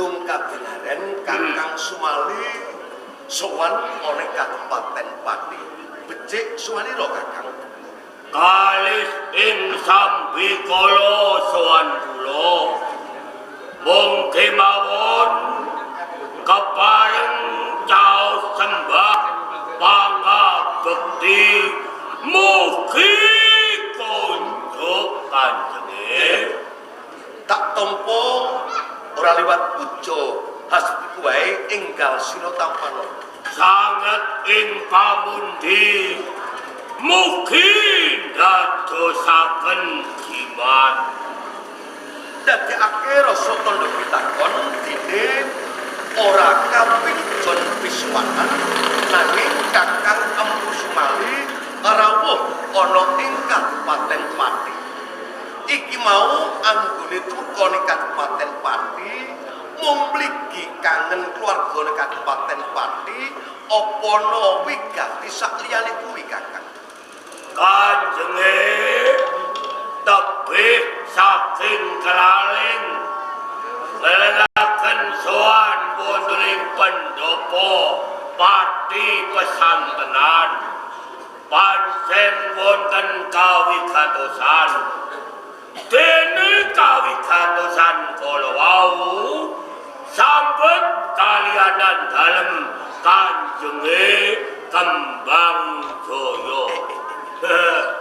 Bandung kadengaran Kakang Sumali sowan oleh Kabupaten Pati. Becik suwanira Kakang. Kalis ing sambikala sowan kula. Mung kemawon kepareng caos sembah pangabekti mugi kunjuk kanjenge. Tak tompo ora liwat pujo hasbiku wae enggal sira tampano. Sanget ing pamundi mugi dadosaken jimat. Dadekake rasa tandha pitakon dene ora kapingjon piswanan nanging Kakang Empu Sumali rawuh ana ing Kabupaten Pati. Iki mau anggone tukone Kabupaten Pati mung mligi kangen keluargane Kabupaten Pati apa ana wigati sakliyane kuwi Kakang. Kanjenge tebih saking kelaling ngelengaken sowan wonten ing pendopo Pati pesantenan pancen wonten kawigatosan dene kawigatosan kala wau sambet kalianan dalem Kanjenge Kembang Jaya.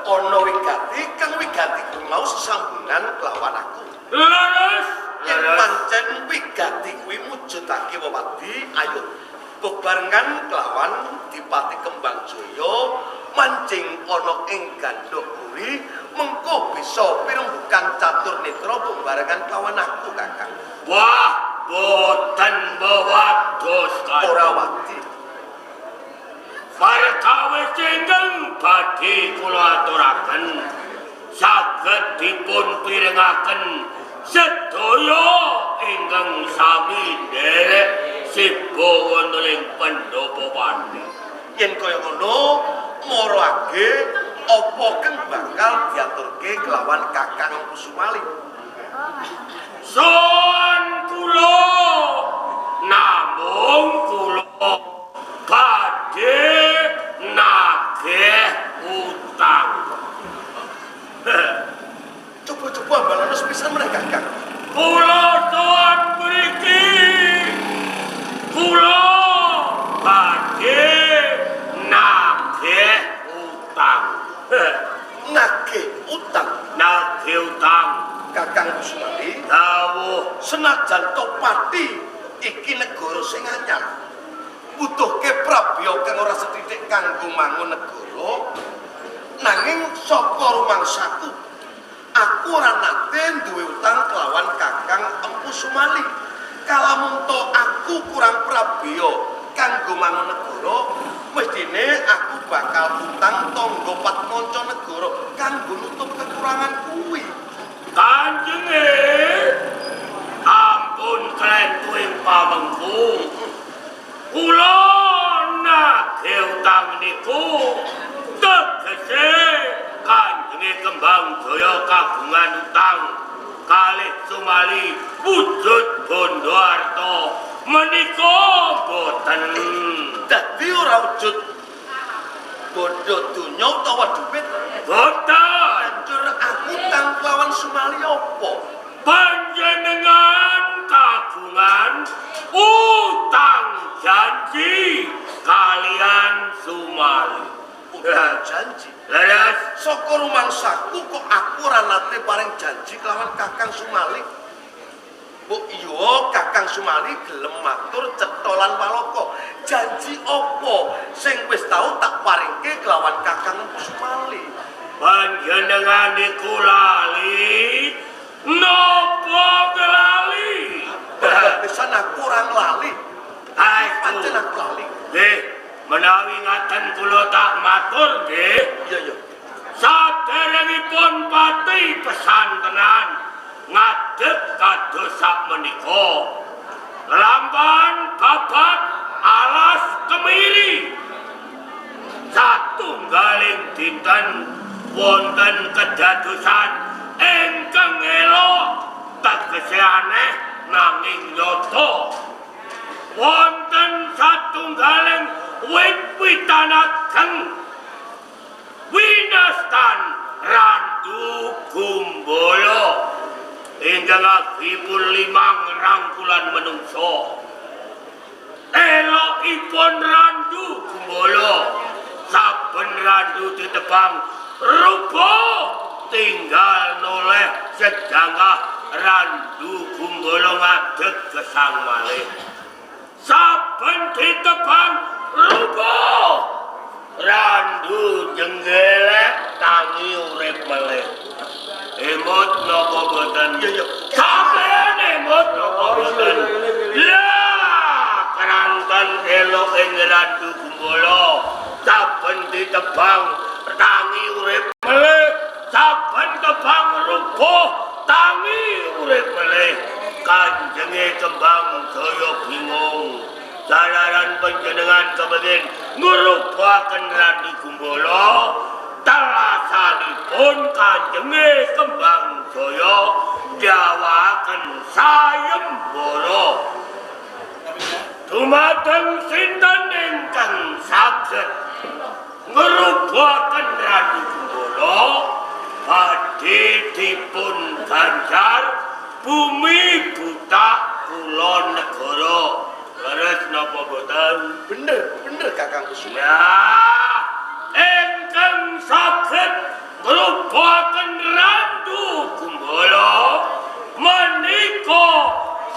Ana wigati kang wigati ku mau sesambungan kelawan aku. Leres Yen pancen wigati kuwi mujudake wewadi, ayo bebarengan kelawan Dipati Kembang Jaya mancing ana ing gandhok kuwi mengko bisa pirembugan catur netra bebarengan kelawan aku Kakang. Wah, boten bawados kan. Ora wadi. Perkawis ingkang badhe kula aturaken saged dipun pirengaken sedaya ingkang sami nderek siba wonten ing pendopo Pati. Yen kaya ngono, marake apa kang bakal diaturke kelawan Kakang Empu Sumali? Soan kula namung kula badhe nagih utang. Coba-coba balane sepisan meneh Kakang. Kula soan mriki kula badhe nagih utang. Nagih utang. Nagih utang Kakang Empu Sumali, dawuh senajan to Pati iki negara sing anyar. Butuhke prabya kang ora sethithik kanggo mangun negara. Nanging saka rumangsaku, aku ora nate duwe utang kelawan Kakang Empu Sumali. Kalamun to aku kurang prabya kanggo mangun negara, mestine aku bakal utang tangga patmanca negara kanggo nutup kekurangan kuwi. Kanjenge ampun klentuing pamengku. Kula nagih utang niku tegese Kanjenge Kembang Jaya kagungan utang kalih Sumali wujud bondo arta menika boten Dadi ora wujud bondo donya utawa dhuwit. boten. Banjur aku utang kelawan Sumali apa? Panjenengan kagungan utang janji kalian Sumali. Utang janji. Leres Saka rumangsaku kok aku ora nate paring janji kelawan Kakang Sumali. Mbok iya Kakang Sumali gelem matur cetha lan walaka. Janji apa sing wis tau tak paringke kelawan Kakang Empu Sumali? panjenengan niku lali napa lali? Pisan aku ora lali. Pancen aku lali. Nggih, menawi ngaten kula tak matur nggih. Iya iya. Saderengipun Pati pesantenan ngadeg kados sakmenika. Lamban babat alas kemiri. Satunggaling dinten wonten kedadosan ingkang elok tegese aneh nanging nyoto wonten satunggaling wit-witanaken winastan Randu Kumbolo ingkang agipun 5 rangkulan menungso. Elokipun Randu Kumbolo saben randu ditebang rupa tinggal noleh sedangah Randu Kumbolo ngadeg gesang malih. Saben ditebang rupa Randu jenggelek tangi urip melih. Emot napa boten? Sampeyan emot napa boten? Lah keranten elok ing Randu Kumbolo saben ditebang tangi urip melih, saben tebang rupa tangi urip melih. Kanjenge Kembang Jaya bingung. Jalaran panjenengan kepengin ngrupaken Randu Kumbolo, talasanipun Kanjenge Kembang Jaya dawaken sayembara. Dumateng sinten ingkang saged ngrupaken Randu Kumbolo badhe dipun ganjar bumi buta kulon negara. Leres napa boten? Bener Kakang Kusuma. Ya, ingkang saged ngrupaken Randu Kumbolo menika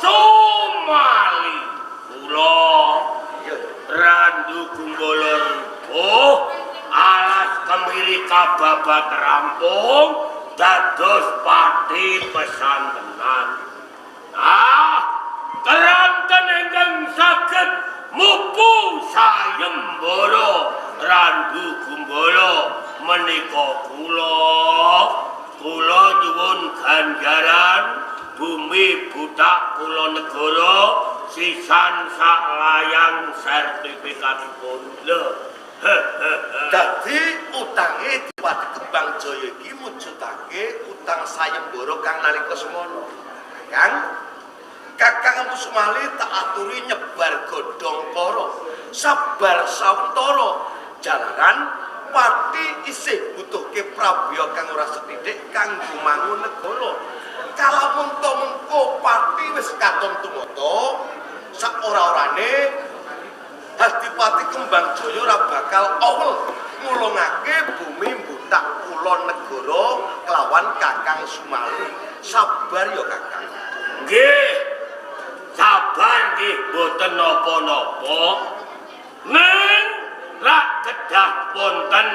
Sumali kula. Randu Kumbolo alas kemiri kababat rampung dados pati pesantenan. Keranten ingkang saged mupu sayembara Randu Kumbolo menika kula nyuwun ganjaran bumi buta kula negara sisan sak layang sertifikatipun. Lho. Dadi utange Diwati Kembang Jaya iki mujudake utang sayembara kang nalika semono. Kakang Empu Sumali tak aturi nyebar godhong para sabar sawetara jalaran pati isih butuhke prabya kang ora sethithik kanggo mangun negara. Kalamun to mengko pati wis katon tumata sak ora-orane Adipati Kembang Jaya ora bakal awel ngulungake bumi butak kulon negara kelawan Kakang Sumali. Sabar ya Kakang. Nggih. Sabar nggih boten napa-napa. Ning lak kedah wonten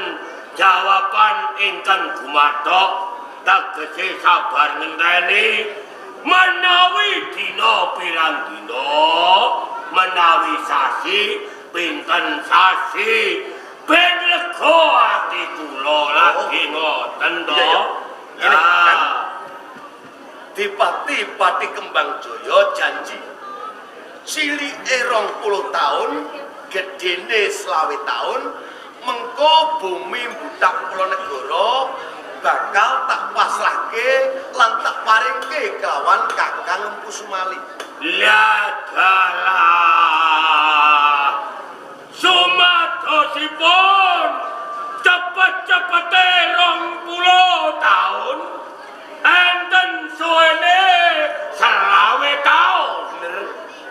jawaban ingkang gumathok tegese sabar ngenteni menawi dina pirang dina menawi sasi pinten sasi ben lega ati kula lagi ngoten to. Dipati Kembang Jaya janji silike 20 taun gedene 20 taun mengko bumi budak kula negara bakal tak pasrahke lan tak paringke kelawan Kakang Empu Sumali. Ladalah sumadosipun cepet-cepete 20 taun enten suwene 20 taun.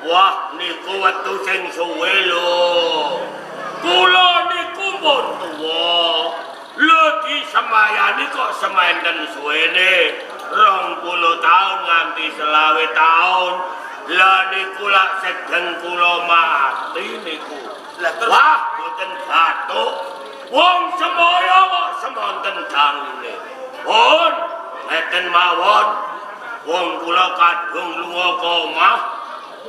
Wah niku wektu sing suwe lho. Kula niku pun tuwa. Lho disemayani kok sementen suwene 20 taun nganti 20 taun. Lah niku lak sedeng kula mati niku. Wah boten batuk. Wong semaya kok semonten dangune. Pun ngeten mawon. Wong kula kadung lunga ka omah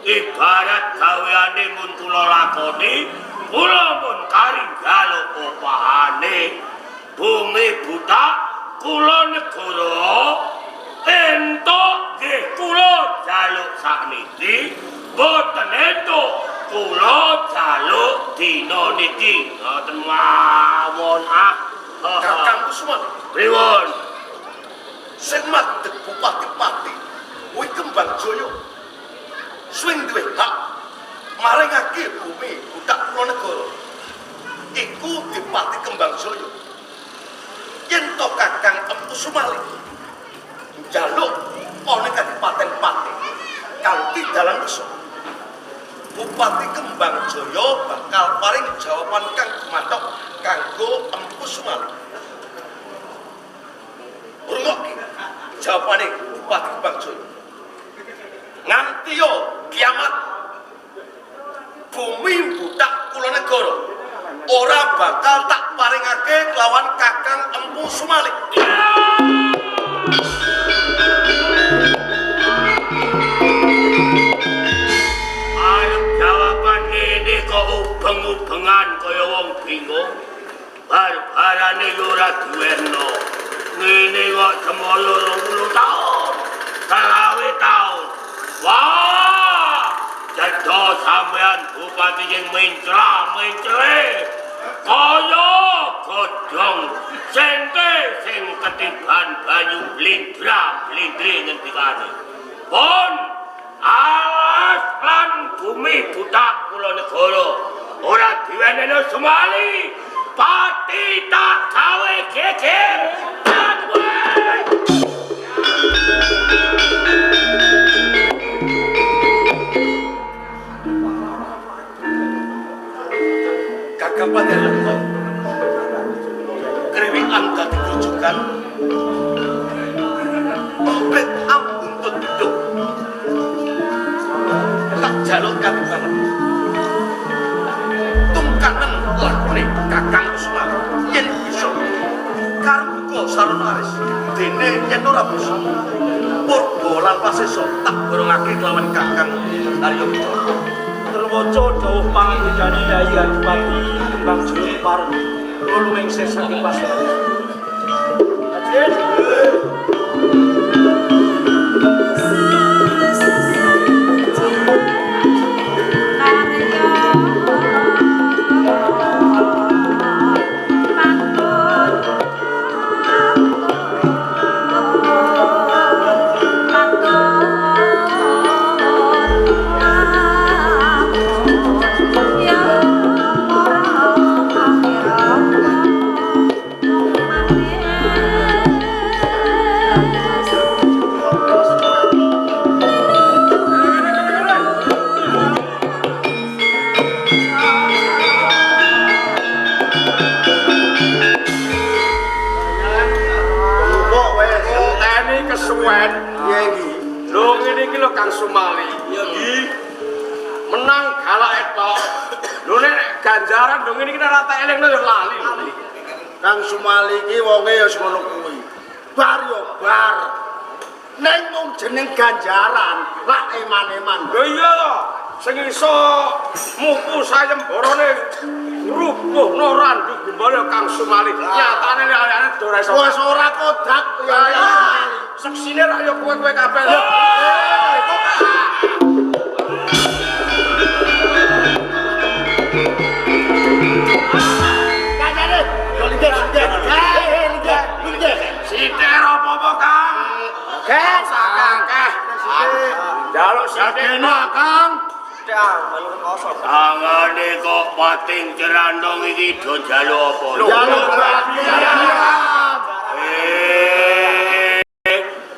ibarat gaweane mun kula lakoni, kula mun karinggal opahane. Bumi buta kula negara entuk nggih kula jaluk sakniki, boten entuk kula jaluk dina niki. Ngoten mawon Kakang Kusuma pripun? sing madhep Bupati-pati kuwi Kembang Jaya swing duwe hak maringake bumi budak kula negara iku Dipati Kembangjaya yen to Kakang Empu Sumali njaluk ana Kadipaten Pati kanthi dalan resik Bupati Kembangjaya bakal paring jawaban kang gumantok kanggo Empu Sumali. Rungokke jawabane Bupati Kembangjaya. Nganti yo kiamat bumi budak kula negara ora bakal tak paringake kelawan Kakang Empu Sumali. Ubeng-ubengan kaya wong bingung barbarane yo ora duweno ngene kok semaya 20 taun 20 taun wah jado sampean bupati sing mencra-mencre kaya godhong sente sing ketiban banyu blindra-blindri ngendikane pun alas lan bumi budak kula negara ora diwenehno Sumali pati tak gawe geger Kakang Pangeranku kriwikan dadi rujukan ombek ambuntut hidup tak jaluk kami banget tungkanen lakune Kakang Sumali yen bisa karmuka sarunaris dene yen ora bisa purba lan pasesa tak borongake kelawan Kakang Arya Wicara terwaca dawuh pangandikane Yai Adipati Kembangjaya pareng lulunging saking pasukan. Kang Sumali menang galak etok lho nek ganjaran dong ini kita rata elingno yo lali Kang Sumali iki wonge ya semono kuwi bar yo bar ning mung jeneng ganjaran lak eman-eman lho iya to sing iso mupu sayembarane rubuhno randu gumbala Kang Sumali nyatane liyane ora iso wis ora kodak ya seksine ra yo kowe-kowe kabeh jaluk sakena Kang tangane kok pating cerandong iki do jaluk apa jaluk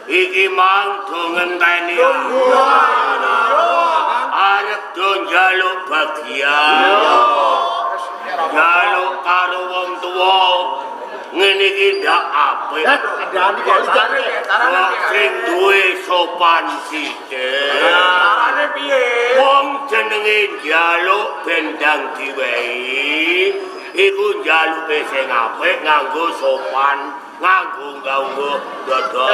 iki mang do ngenteni arep do jaluk bagian jaluk karo wong tuwa ngene iki ndak apik ndani kok sing duwe sopan sithik carane piye wong jenenge njaluk bendang diwehi iku njaluke sing apik nganggo sopan nganggo ganggo dodol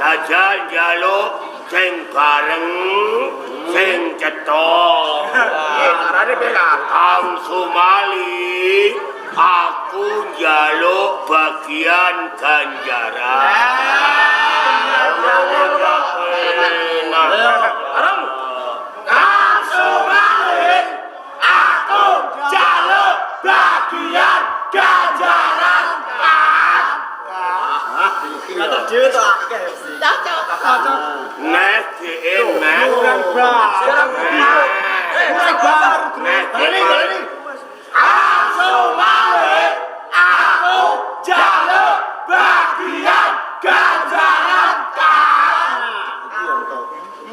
jajal njaluk sing bareng sing cetok carane piye Kang Sumali aku njaluk bagian ganjaran Arem Kang Sumali aku njaluk bagian ganjaran dhewe to akeh. Cocok. Nek enak. Kurang bar. Kurang bar. Baleni. Aku jaluk bagian ganjaran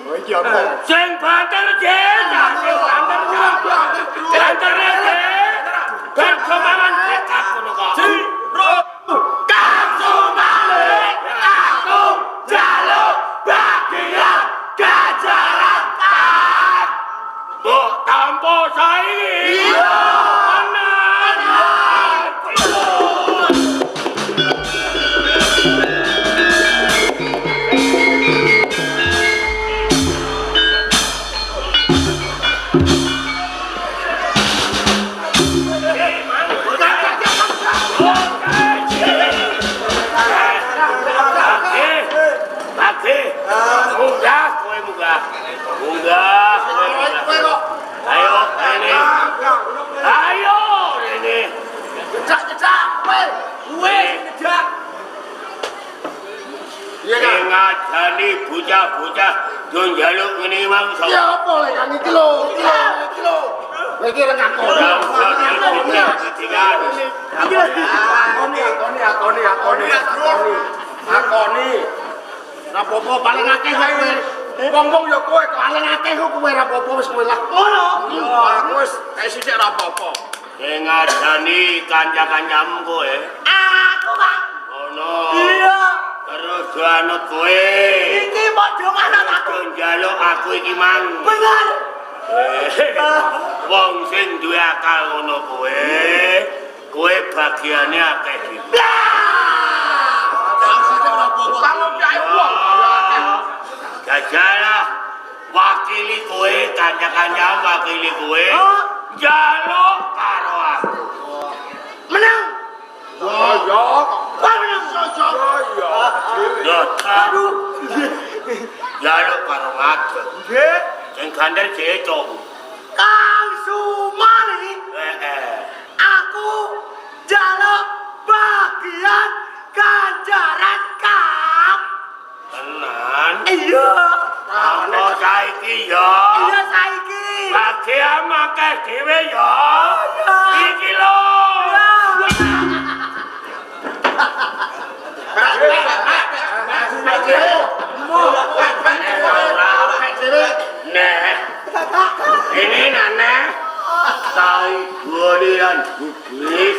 Oh iki apa? sing banter jenah sing banter banter ben kemangan tekak ngono kok kasumalik aku jaluk bagian ganjaran mbok tampa saiki iya ngajani bocah-bocah do njaluk ngene mangsa. Ya apa lek kan iki lho. Kowe iki ora ngakoni. Akoni. Ora apa-apa paling akeh kowe. Wong-wong ya kowe paling akeh kok kowe ora apa-apa wis kowe lah. Ngono. Aku wis kae sithik ora apa-apa. Sing ngajani kanca-kancamu kowe. Aku, Pak. Ngono. Iya. Terus do anut kowe. Iki padha manut aku. Do njaluk aku iki mang. Bener. Wong sing duwe akal ngono kowe. Kowe bagiane akeh iki. Jajalah wakili kowe kanca-kanca wakili kowe njaluk karo aku. Menang. Ya. Menang. Ya, aduh. Njaluk karo ngadeg. Nggih. Sing gandel cecok. Kang Sumali. Aku jaluk bagian ganjaran Kang. Tenan. Iya. Apa saiki ya? Iya saiki. Bagian akeh dhewe ya. Iki lho. Nek. Ini nana. Tai golian bubis.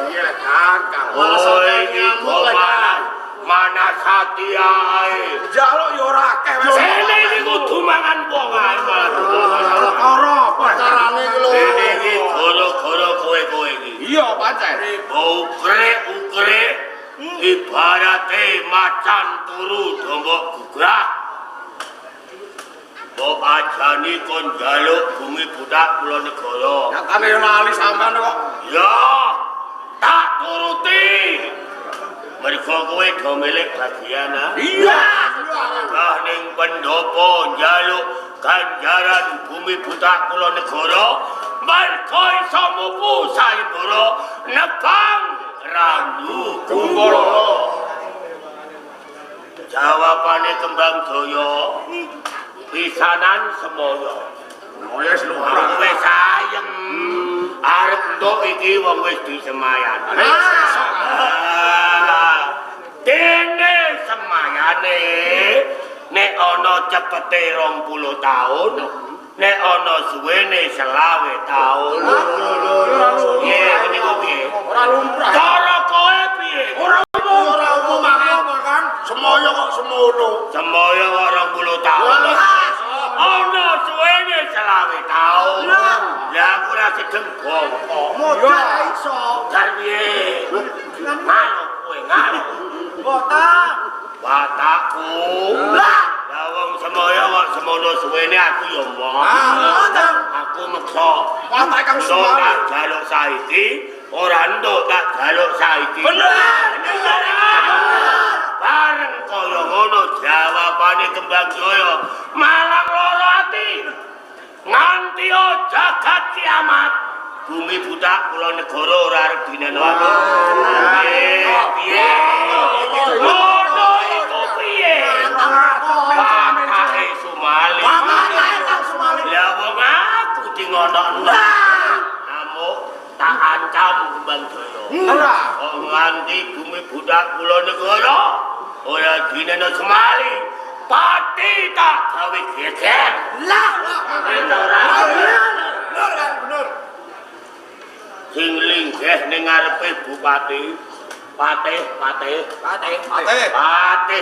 Iya kakak. Oh iki koman. Mana Satya ae. Jaluk ya ora akeh wis. Sene iki kudu mangan wong ae malah. Perkara apa carane iki lho? Sene iki gara-gara kowe-kowe iki. Iya pancen. Ukre ibarate macan turu dombok gugah. Mbok ajani kon njaluk bumi budak kula negara. Nyatane lali sampean kok. Ya, tak turuti. Mergo kowe do milik bagian ha? Iya. Kah ning pendopo njaluk ganjaran bumi budak kula negara. Mergo iso mupu sayembara nebang randu kumbara. Jawabane Kembang Jaya pisanan semoyo. Oh ya wis lumrah. Wis sayem. Arep entuk iki wong wis disemayan. Dene semayane nek ana cepete 20 taun, nek ana suwene 20 taun. Piye niku piye? Ora lumrah. Cara kowe piye? Ora umum makan. Semoyo kok semono. Semaya 20 taun. Ana suwene 20 taun. Lah aku ora sedeng bongkok. Modal iso. Jar piye? Manuk kowe ngarep. Botak. Watakku. Lah. Lah wong semaya kok semono suwene aku ya mbok. Aku meksa. Watak Kang Sumali Sumali. jaluk saiki, ora entuk tak jaluk saiki. Bener. Bareng kaya ngono jawabane Kembang Jaya, malang loro ati. Nganti jagat kiamat. Bumi budak kula negara ora arep dineno aku. Piye? Loro Kembang Jaya. Ora. Kok nganti bumi budak kula negara ora dinena semali. Pati tak gawe geger. Lah. Bener. Sing linggih ning ngarepe bupati. Patih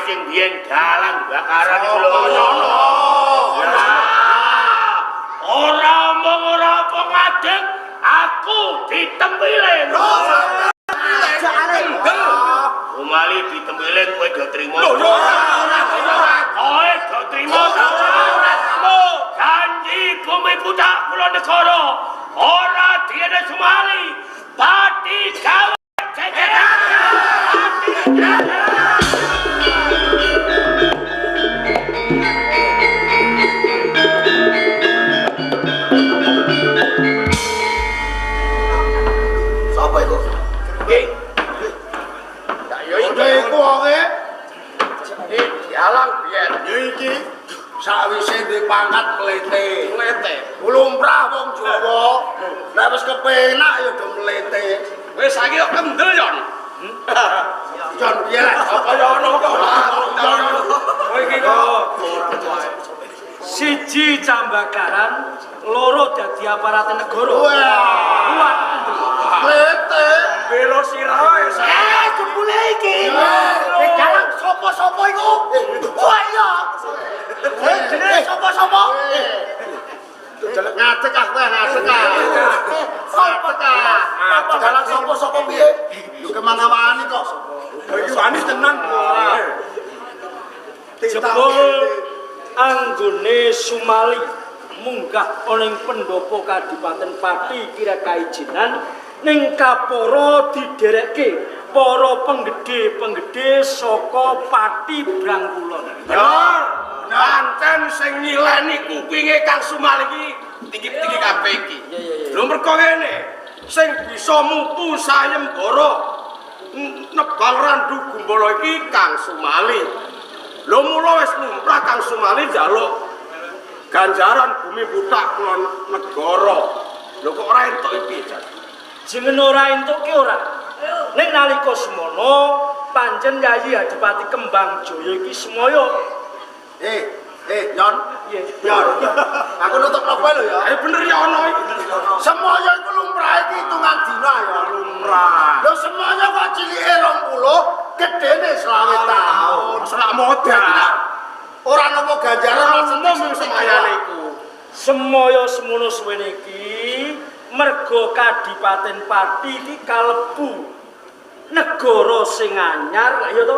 sing biyen dalang bakaran kula. Ora omong ora apa ngadeg, aku ditempilen. Umali ditempilen kowe do trimo. Kowe do trimo ta ora? Janji bumi budak kula negara ora diene sumali. Pati gawe Sapa iku? nggih. Ya iku wonge. Dialang biyen. Ya iki sawise ndek pangkat mlete. Lumrah wong Jawa. Nek wis kepenak ya do mlete. Wis saiki kok kendel yon. Jon piye lah? Apa ya ono kok? Oh iki kok siji cambakaran, loro dadi aparat negara. Kuat. Mlete. Belo sirahe. Jebule iki. Dalang sapa-sapa iku? Wah iya. Jenenge sapa-sapa? Ngadeg ah kowe ngadeg ah. Sapa ta? Dalang sapa-sapa piye? Yo kemana-mana kok. Iki wani tenan ora. Jebul anggone Sumali munggah ana ing pendopo Kadipaten Pati kira kaijinan ning kapara diderekke para penggede-penggede saka Pati Brangkulon. Bener. Pancen sing nyileni kupinge Kang Sumali iki tinggi-tinggi kabeh iki. Lho mergo ngene, sing bisa mupu sayembara nebal randu gumbala iki Kang Sumali. Lho mula wis lumrah Kang Sumali njaluk ganjaran bumi butak kula negara. Lho kok ora entuk iki, Jan? Jeneng ora entuke ora. Ning nalika semono pancen Yayi Adipati Kembang Jaya iki semaya. Yon. Yon. Aku nutup kowe lho ya. Ayo bener ya ono iki. Semoyo iku lumrah iki hitungan dina ya. Lumrah. Lho semoyo kok cilike 20, gedene 20 tahun. Selak modal. Ora nampa ganjaran Umum semayane iku. Semaya semono suwene iki merga Kadipaten Pati iki kalebu negara sing anyar ya to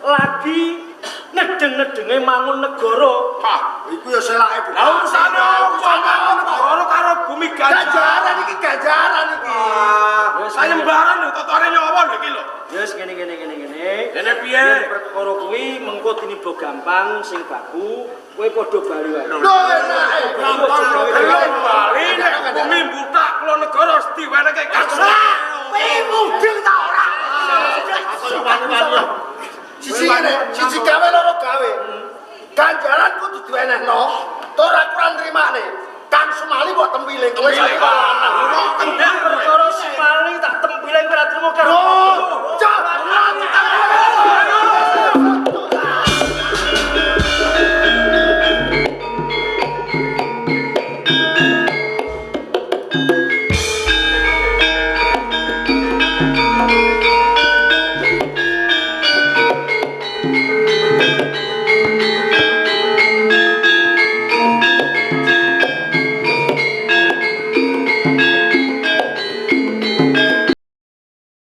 lagi ngedeng-ngedenge mangun negara. Hah, iku ya selake. lha urusane apa negara karo bumi ganjaran iki ganjaran iki. Sayembaran lho totone nyawa lho iki lho. Ya wis ngene. Dene piye? Yen perkara kuwi mengko tiniba gampang sing baku kowe padha bali wae. Lho enake Gampang bali nek bumi butak kula negara diwenehke kasar. Kowe mudeng ta ora? Siji gawe loro gawe. Ganjaran kudu diwenehno. Ora kurang nrimane. Kang Sumali mbok tempiling kowe Nek perkara Sumali tak tempiling ora trimo karo.